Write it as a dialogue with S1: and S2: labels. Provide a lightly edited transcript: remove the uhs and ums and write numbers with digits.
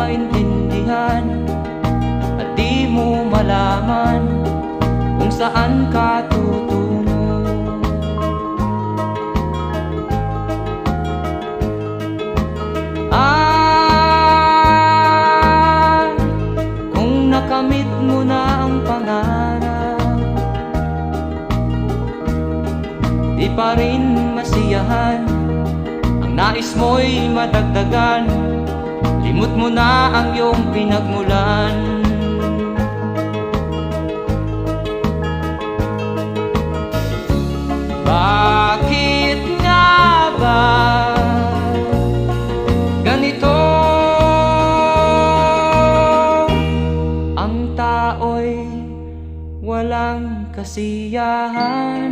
S1: maintindihan at di mo malaman kung saan ka tutungo. Kung nakamit mo na ang pangarap, di pa rin masiyahan, ang nais mo'y madagdagan, limot mo na ang iyong pinagmulan. Bakit nga ba ganito? Ang tao'y walang kasiyahan.